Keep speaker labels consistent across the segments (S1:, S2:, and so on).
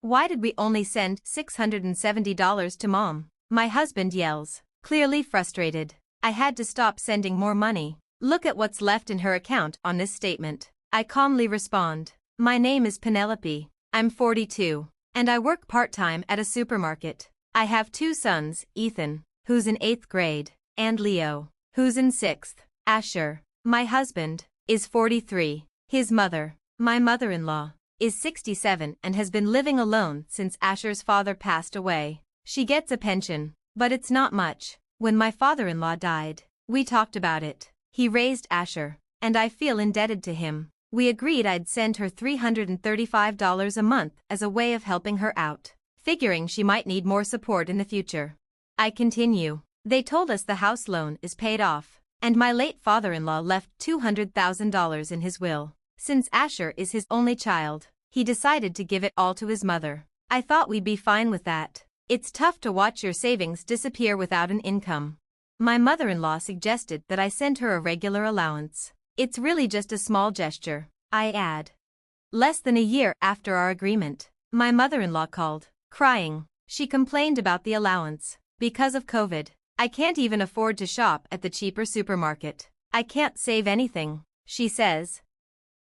S1: Why did we only send $670 to Mom? My husband yells, clearly frustrated. I had to stop sending more money. Look at what's left in her account on this statement. I calmly respond. My name is Penelope. I'm 42. And I work part-time at a supermarket. I have 2 sons, Ethan, who's in 8th grade, and Leo, who's in 6th. Asher, my husband, is 43. His mother, my mother-in-law, is 67 and has been living alone since Asher's father passed away. She gets a pension, but it's not much. When my father-in-law died, we talked about it. He raised Asher, and I feel indebted to him. We agreed I'd send her $335 a month as a way of helping her out, figuring she might need more support in the future. I continue. They told us the house loan is paid off, and my late father-in-law left $200,000 in his will. Since Asher is his only child, he decided to give it all to his mother. I thought we'd be fine with that. It's tough to watch your savings disappear without an income. My mother-in-law suggested that I send her a regular allowance. It's really just a small gesture, I add. Less than a year after our agreement, my mother-in-law called, crying. She complained about the allowance. Because of COVID, I can't even afford to shop at the cheaper supermarket. I can't save anything, she says.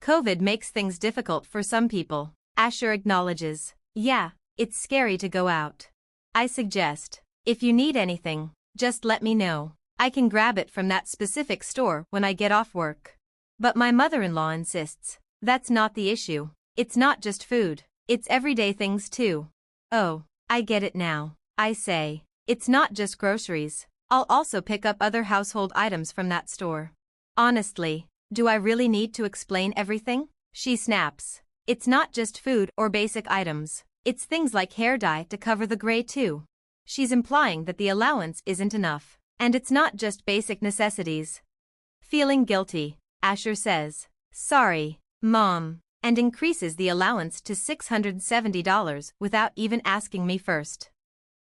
S1: COVID makes things difficult for some people, Asher acknowledges. Yeah, it's scary to go out. I suggest, if you need anything, just let me know. I can grab it from that specific store when I get off work. But my mother-in-law insists. That's not the issue. It's not just food. It's everyday things too. Oh, I get it now, I say. It's not just groceries. I'll also pick up other household items from that store. Honestly, do I really need to explain everything? She snaps. It's not just food or basic items. It's things like hair dye to cover the gray too. She's implying that the allowance isn't enough. And it's not just basic necessities. Feeling guilty, Asher says, sorry, Mom, and increases the allowance to $670 without even asking me first.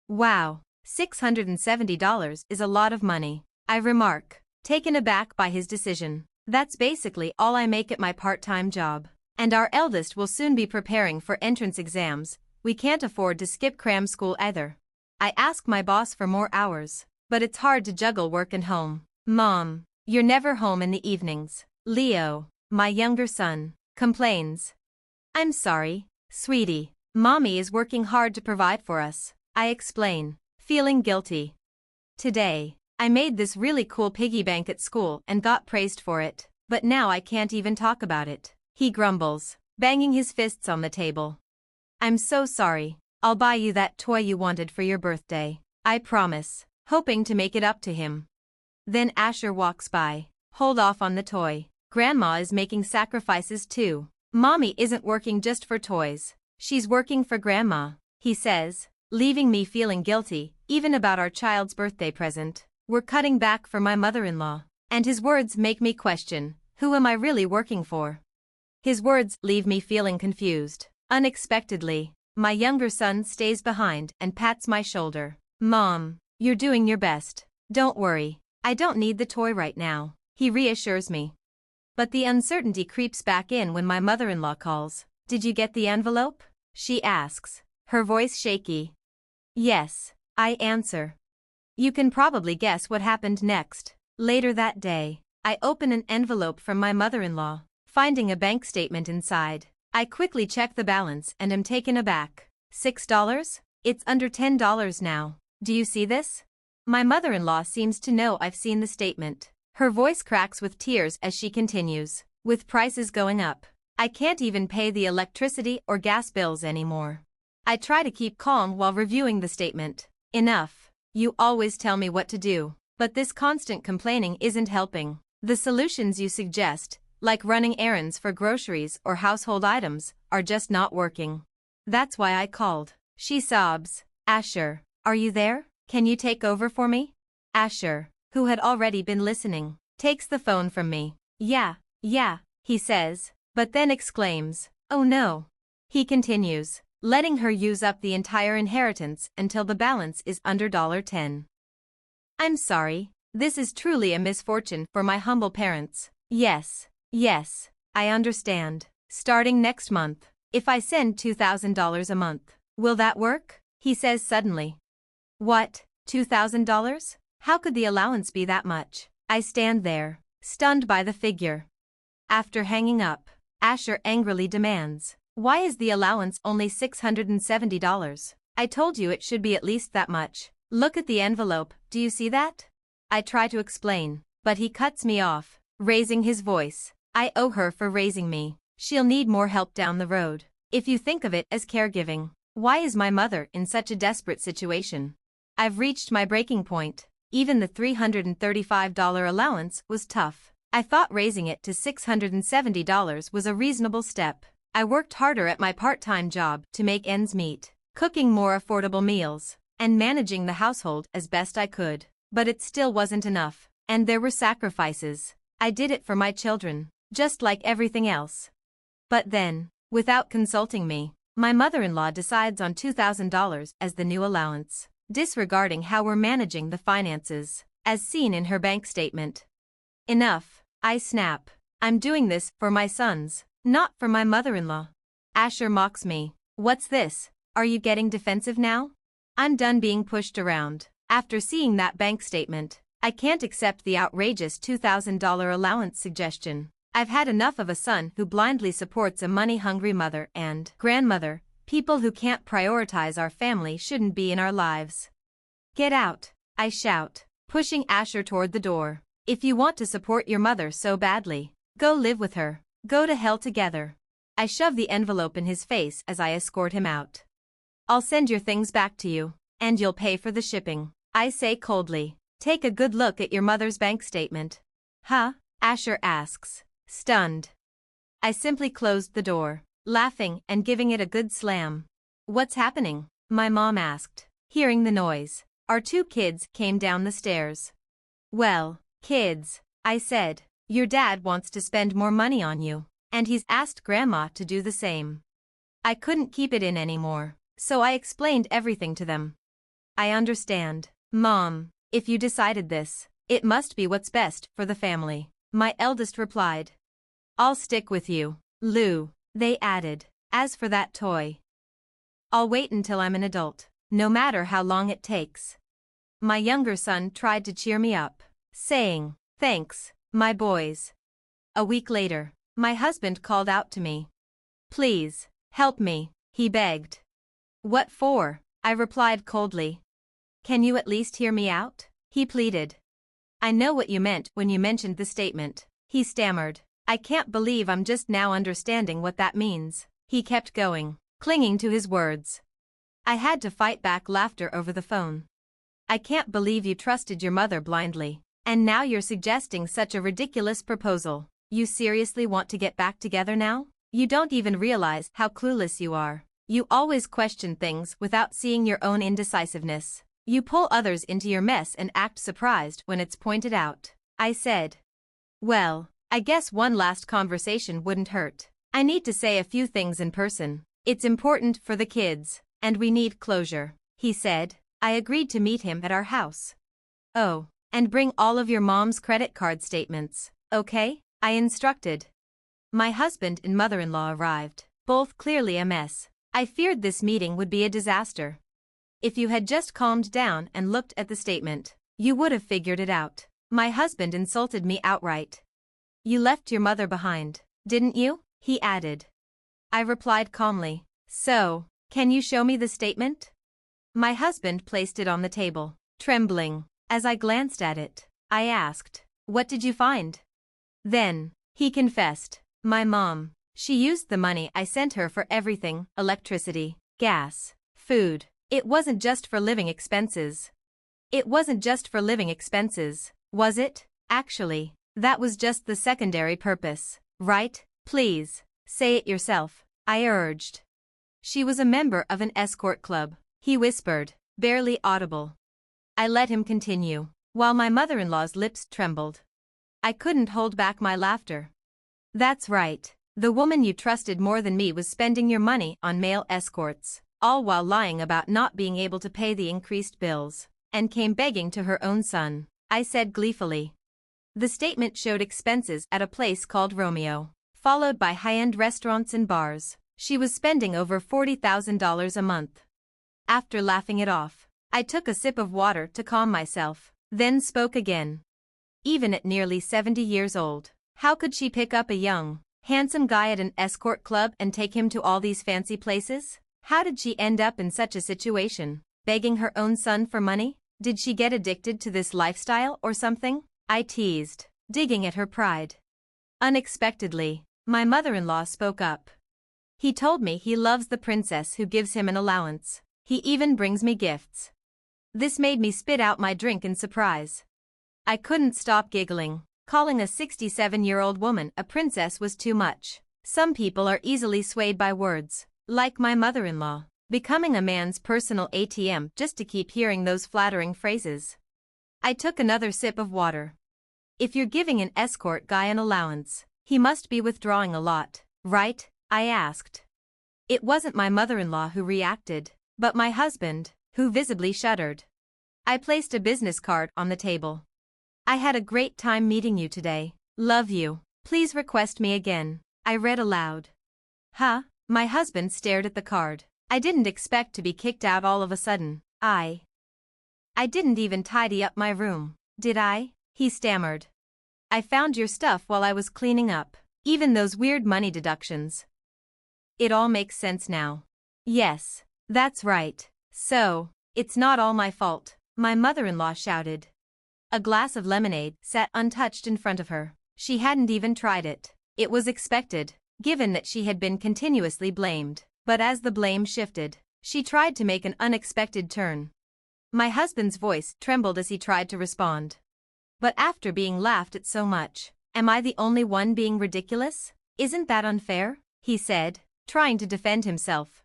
S1: Wow, $670 is a lot of money, I remark, taken aback by his decision. That's basically all I make at my part-time job. And our eldest will soon be preparing for entrance exams. We can't afford to skip cram school either. I ask my boss for more hours, but it's hard to juggle work and home. Mom, you're never home in the evenings. Leo, my younger son, complains. I'm sorry, sweetie. Mommy is working hard to provide for us, I explain, feeling guilty. Today, I made this really cool piggy bank at school and got praised for it, but now I can't even talk about it. He grumbles, banging his fists on the table. I'm so sorry. I'll buy you that toy you wanted for your birthday, I promise, hoping to make it up to him. Then Asher walks by. Hold off on the toy. Grandma is making sacrifices too. Mommy isn't working just for toys. She's working for Grandma, he says, leaving me feeling guilty, even about our child's birthday present. We're cutting back for my mother-in-law. And his words make me question, who am I really working for? His words leave me feeling confused. Unexpectedly, my younger son stays behind and pats my shoulder. Mom, you're doing your best. Don't worry. I don't need the toy right now, he reassures me. But the uncertainty creeps back in when my mother-in-law calls. Did you get the envelope? She asks, her voice shaky. Yes, I answer. You can probably guess what happened next. Later that day, I open an envelope from my mother-in-law, finding a bank statement inside. I quickly check the balance and am taken aback. $6? It's under $10 now. Do you see this? My mother-in-law seems to know I've seen the statement. Her voice cracks with tears as she continues. With prices going up, I can't even pay the electricity or gas bills anymore. I try to keep calm while reviewing the statement. Enough. You always tell me what to do, but this constant complaining isn't helping. The solutions you suggest, like running errands for groceries or household items, are just not working. That's why I called. She sobs. Asher, are you there? Can you take over for me? Asher, who had already been listening, takes the phone from me. Yeah, he says, but then exclaims, oh no. He continues, letting her use up the entire inheritance until the balance is under $10. I'm sorry, this is truly a misfortune for my humble parents. Yes, I understand. Starting next month, if I send $2,000 a month, Will that work? He says suddenly. What, $2,000? How could the allowance be that much? I stand there, stunned by the figure. After hanging up, Asher angrily demands, why is the allowance only $670? I told you it should be at least that much. Look at the envelope, do you see that? I try to explain, but he cuts me off, raising his voice. I owe her for raising me. She'll need more help down the road. If you think of it as caregiving, why is my mother in such a desperate situation? I've reached my breaking point. Even the $335 allowance was tough. I thought raising it to $670 was a reasonable step. I worked harder at my part-time job to make ends meet, cooking more affordable meals, and managing the household as best I could. But it still wasn't enough, and there were sacrifices. I did it for my children, just like everything else. But then, without consulting me, my mother-in-law decides on $2,000 as the new allowance, disregarding how we're managing the finances, as seen in her bank statement. Enough, I snap. I'm doing this for my sons, not for my mother-in-law. Asher mocks me. What's this? Are you getting defensive now? I'm done being pushed around. After seeing that bank statement, I can't accept the outrageous $2,000 allowance suggestion. I've had enough of a son who blindly supports a money-hungry mother and grandmother. People who can't prioritize our family shouldn't be in our lives. Get out, I shout, pushing Asher toward the door. If you want to support your mother so badly, go live with her. Go to hell together. I shove the envelope in his face as I escort him out. I'll send your things back to you, and you'll pay for the shipping, I say coldly. Take a good look at your mother's bank statement. Huh? Asher asks, stunned. I simply closed the door, laughing and giving it a good slam. What's happening? My mom asked, hearing the noise. Our two kids came down the stairs. Well, kids, I said, your dad wants to spend more money on you, and he's asked Grandma to do the same. I couldn't keep it in anymore, so I explained everything to them. I understand, Mom, if you decided this, it must be what's best for the family, my eldest replied. I'll stick with you, Lou, they added. As for that toy, I'll wait until I'm an adult, no matter how long it takes. My younger son tried to cheer me up, saying, thanks, my boys. A week later, my husband called out to me. Please, help me, he begged. What for? I replied coldly. Can you at least hear me out? He pleaded. I know what you meant when you mentioned the statement, he stammered. I can't believe I'm just now understanding what that means. He kept going, clinging to his words. I had to fight back laughter over the phone. I can't believe you trusted your mother blindly, and now you're suggesting such a ridiculous proposal. You seriously want to get back together now? You don't even realize how clueless you are. You always question things without seeing your own indecisiveness. You pull others into your mess and act surprised when it's pointed out. I said. Well, I guess one last conversation wouldn't hurt. I need to say a few things in person. It's important for the kids, and we need closure, he said. I agreed to meet him at our house. Oh, and bring all of your mom's credit card statements, okay? I instructed. My husband and mother-in-law arrived, both clearly a mess. I feared this meeting would be a disaster. If you had just calmed down and looked at the statement, you would have figured it out. My husband insulted me outright. You left your mother behind, didn't you? He added. I replied calmly. So, can you show me the statement? My husband placed it on the table, trembling. As I glanced at it, I asked, what did you find? Then, he confessed, my mom. She used the money I sent her for everything, electricity, gas, food. It wasn't just for living expenses. It wasn't just for living expenses, was it? Actually, that was just the secondary purpose, right? Please, say it yourself, I urged. She was a member of an escort club, he whispered, barely audible. I let him continue, while my mother-in-law's lips trembled. I couldn't hold back my laughter. That's right. The woman you trusted more than me was spending your money on male escorts, all while lying about not being able to pay the increased bills, and came begging to her own son, I said gleefully. The statement showed expenses at a place called Romeo, followed by high-end restaurants and bars. She was spending over $40,000 a month. After laughing it off, I took a sip of water to calm myself, then spoke again. Even at nearly 70 years old, how could she pick up a young, handsome guy at an escort club and take him to all these fancy places? How did she end up in such a situation, begging her own son for money? Did she get addicted to this lifestyle or something? I teased, digging at her pride. Unexpectedly, my mother-in-law spoke up. He told me he loves the princess who gives him an allowance. He even brings me gifts. This made me spit out my drink in surprise. I couldn't stop giggling. Calling a 67-year-old woman a princess was too much. Some people are easily swayed by words, like my mother-in-law, becoming a man's personal ATM just to keep hearing those flattering phrases. I took another sip of water. If you're giving an escort guy an allowance, he must be withdrawing a lot, right? I asked. It wasn't my mother-in-law who reacted, but my husband, who visibly shuddered. I placed a business card on the table. I had a great time meeting you today. Love you. Please request me again. I read aloud. Huh? My husband stared at the card. I didn't expect to be kicked out all of a sudden. I didn't even tidy up my room, did I? He stammered. I found your stuff while I was cleaning up, even those weird money deductions. It all makes sense now. Yes, that's right. So, it's not all my fault, my mother-in-law shouted. A glass of lemonade sat untouched in front of her. She hadn't even tried it. It was expected, given that she had been continuously blamed. But as the blame shifted, she tried to make an unexpected turn. My husband's voice trembled as he tried to respond. But after being laughed at so much, am I the only one being ridiculous? Isn't that unfair? He said, trying to defend himself.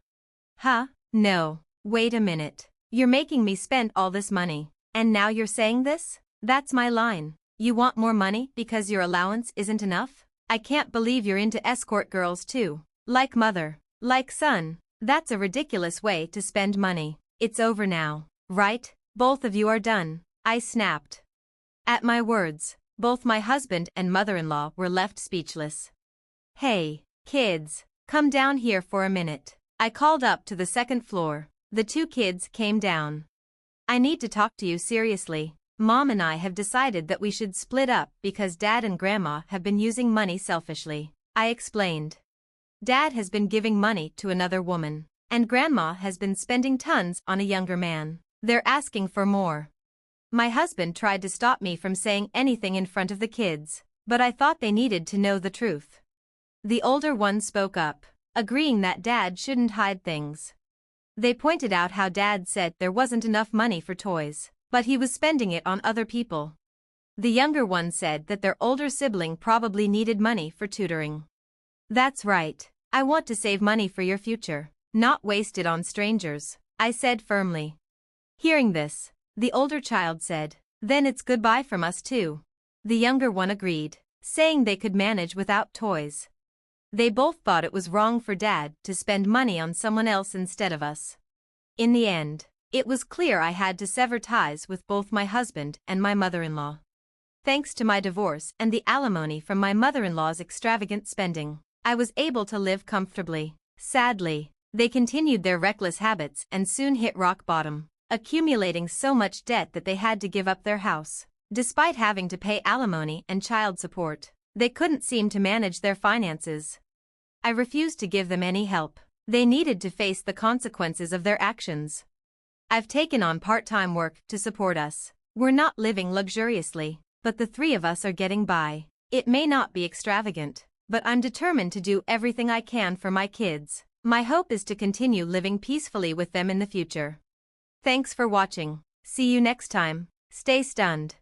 S1: Huh? No. Wait a minute. You're making me spend all this money, and now you're saying this? That's my line. You want more money because your allowance isn't enough? I can't believe you're into escort girls too. Like mother, like son. That's a ridiculous way to spend money. It's over now, right? Both of you are done, I snapped. At my words, both my husband and mother-in-law were left speechless. Hey, kids, come down here for a minute. I called up to the second floor. The two kids came down. I need to talk to you seriously. Mom and I have decided that we should split up because Dad and Grandma have been using money selfishly. I explained. Dad has been giving money to another woman, and Grandma has been spending tons on a younger man. They're asking for more. My husband tried to stop me from saying anything in front of the kids, but I thought they needed to know the truth. The older one spoke up, agreeing that Dad shouldn't hide things. They pointed out how Dad said there wasn't enough money for toys, but he was spending it on other people. The younger one said that their older sibling probably needed money for tutoring. That's right. I want to save money for your future, not waste it on strangers, I said firmly. Hearing this, the older child said, then it's goodbye from us too. The younger one agreed, saying they could manage without toys. They both thought it was wrong for Dad to spend money on someone else instead of us. In the end, it was clear I had to sever ties with both my husband and my mother-in-law. Thanks to my divorce and the alimony from my mother-in-law's extravagant spending, I was able to live comfortably. Sadly, they continued their reckless habits and soon hit rock bottom, accumulating so much debt that they had to give up their house. Despite having to pay alimony and child support, they couldn't seem to manage their finances. I refused to give them any help. They needed to face the consequences of their actions. I've taken on part-time work to support us. We're not living luxuriously, but the three of us are getting by. It may not be extravagant, but I'm determined to do everything I can for my kids. My hope is to continue living peacefully with them in the future. Thanks for watching. See you next time. Stay stunned.